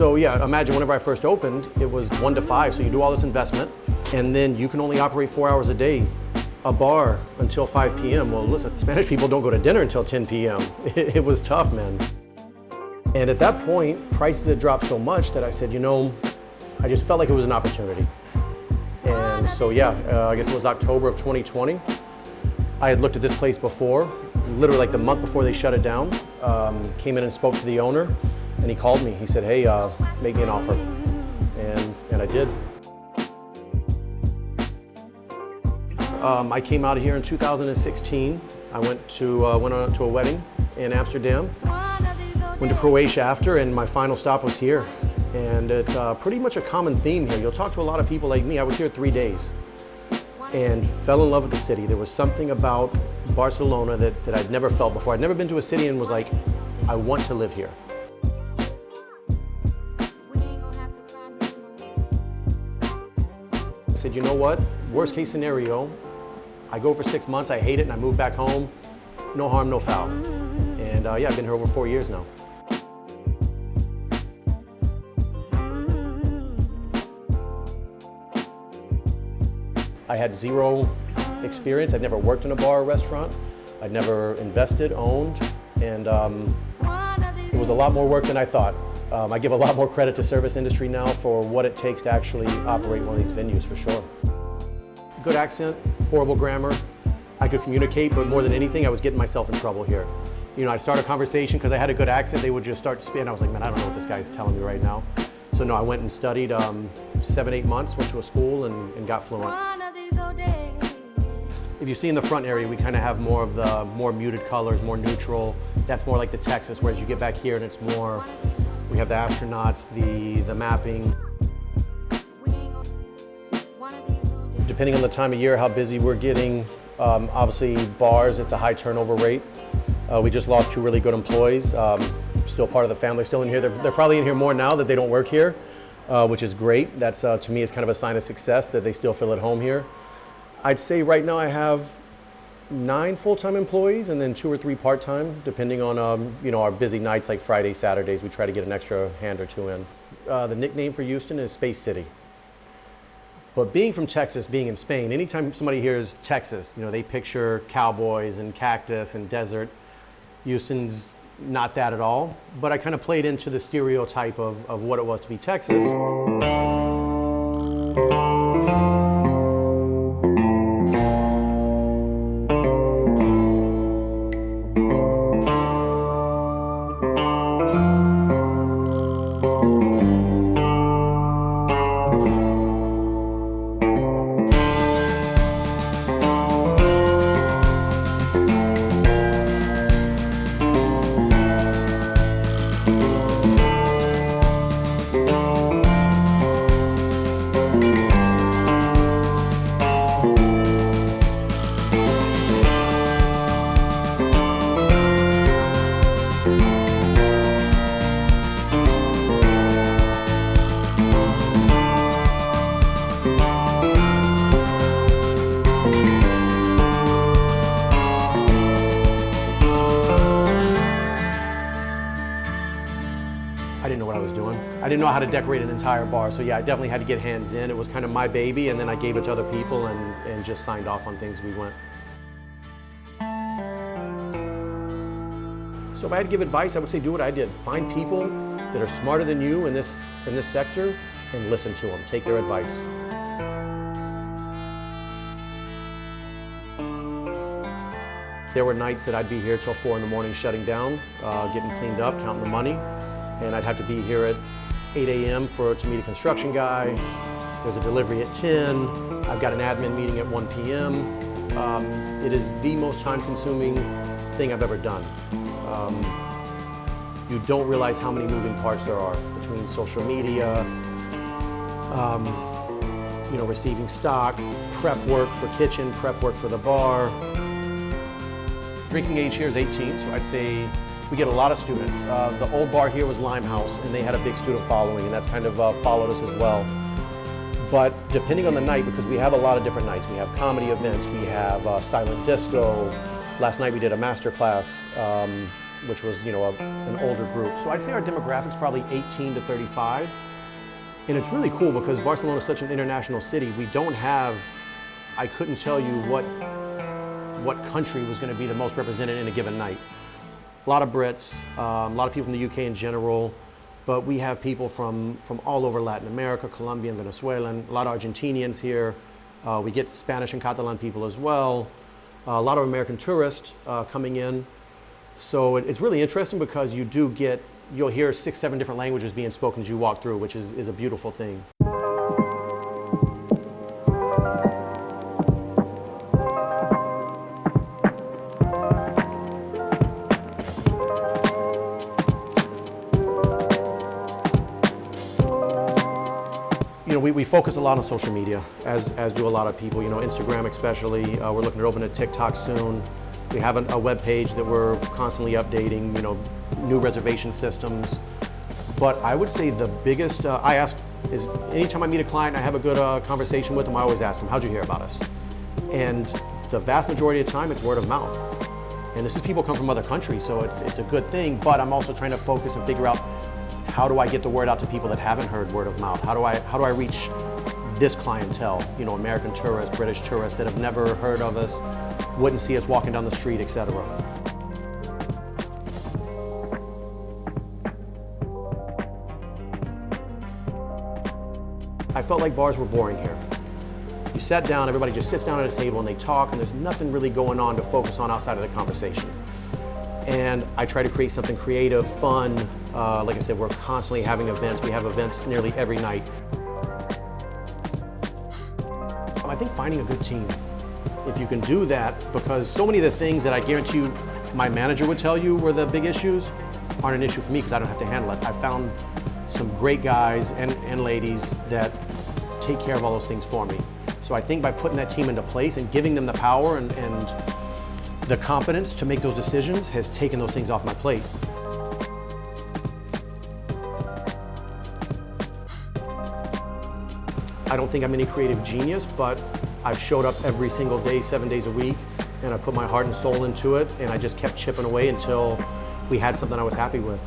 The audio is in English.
So yeah, imagine whenever I first opened, it was 1 to 5, so you do all this investment, and then you can only operate 4 hours a day, a bar until 5 p.m. Well, listen, Spanish people don't go to dinner until 10 p.m. It was tough, man. And at that point, prices had dropped so much that I said, you know, I just felt like it was an opportunity. And so yeah, I guess it was October of 2020. I had looked at this place before, literally like the month before they shut it down. Came in and spoke to the owner, and he called me. He said, hey, make me an offer. And I did. I came out here in 2016. I went to a wedding in Amsterdam. Went to Croatia after, and my final stop was here. And it's pretty much a common theme here. You'll talk to a lot of people like me. I was here 3 days and fell in love with the city. There was something about Barcelona that I'd never felt before. I'd never been to a city and was like, I want to live here. I said, you know what? Worst case scenario, I go for 6 months, I hate it, and I move back home. No harm, no foul. And yeah, I've been here over 4 years now. I had zero experience. I'd never worked in a bar or restaurant. I'd never invested, owned, and it was a lot more work than I thought. I give a lot more credit to service industry now for what it takes to actually operate one of these venues, for sure. Good accent, horrible grammar. I could communicate, but more than anything, I was getting myself in trouble here. You know, I'd start a conversation because I had a good accent, they would just start to spin. I was like, man, I don't know what this guy's telling me right now. So no, I went and studied 7, 8 months, went to a school and got fluent. If you see in the front area, we kind of have more of the more muted colors, more neutral. That's more like the Texas, whereas you get back here and it's more, we have the astronauts, the mapping. Depending on the time of year, how busy we're getting, obviously bars, it's a high turnover rate. We just lost 2 really good employees, still part of the family, still in here. They're probably in here more now that they don't work here, which is great. That's, to me, is kind of a sign of success that they still feel at home here. I'd say right now I have 9 full-time employees and then 2 or 3 part-time, depending on you know, our busy nights like Fridays, Saturdays. We try to get an extra hand or 2 in. The nickname for Houston is Space City. But being from Texas, being in Spain, anytime somebody hears Texas, you know, they picture cowboys and cactus and desert. Houston's not that at all, but I kind of played into the stereotype of what it was to be Texas. I didn't know what I was doing. I didn't know how to decorate an entire bar, so yeah, I definitely had to get hands in. It was kind of my baby, and then I gave it to other people and just signed off on things. We went. So if I had to give advice, I would say do what I did. Find people that are smarter than you in this sector and listen to them. Take their advice. There were nights that I'd be here till 4 in the morning shutting down, getting cleaned up, counting the money. And I'd have to be here at 8 a.m. to meet a construction guy. There's a delivery at 10. I've got an admin meeting at 1 p.m. It is the most time-consuming thing I've ever done. You don't realize how many moving parts there are between social media, you know, receiving stock, prep work for kitchen, prep work for the bar. Drinking age here is 18, so I'd say we get a lot of students. The old bar here was Limehouse, and they had a big student following, and that's kind of followed us as well. But depending on the night, because we have a lot of different nights, we have comedy events, we have silent disco. Last night we did a master class. which was, an older group. So I'd say our demographics probably 18 to 35. And it's really cool because Barcelona is such an international city. We don't have, I couldn't tell you what country was going to be the most represented in a given night. A lot of Brits, a lot of people from the UK in general, but we have people from all over Latin America, Colombian, Venezuelan, a lot of Argentinians here. We get Spanish and Catalan people as well. A lot of American tourists coming in. So it's really interesting because you'll hear 6, 7 different languages being spoken as you walk through, which is a beautiful thing. We focus a lot on social media, as do a lot of people, Instagram especially. We're looking to open a TikTok soon. We have a web page that we're constantly updating, new reservation systems. But I would say the biggest, I ask is anytime I meet a client, I have a good conversation with them, I always ask them, how'd you hear about us? And the vast majority of the time, it's word of mouth. And this is people come from other countries, so it's a good thing, but I'm also trying to focus and figure out how do I get the word out to people that haven't heard word of mouth? How do I reach this clientele? American tourists, British tourists that have never heard of us, wouldn't see us walking down the street, etc. I felt like bars were boring here. You sat down, everybody just sits down at a table and they talk, and there's nothing really going on to focus on outside of the conversation. And I try to create something creative, fun. Like I said, we're constantly having events. We have events nearly every night. I think finding a good team. If you can do that, because so many of the things that I guarantee you my manager would tell you were the big issues aren't an issue for me because I don't have to handle it. I found some great guys and ladies that take care of all those things for me. So I think by putting that team into place and giving them the power and the confidence to make those decisions has taken those things off my plate. I don't think I'm any creative genius, but I've showed up every single day, 7 days a week, and I put my heart and soul into it, and I just kept chipping away until we had something I was happy with.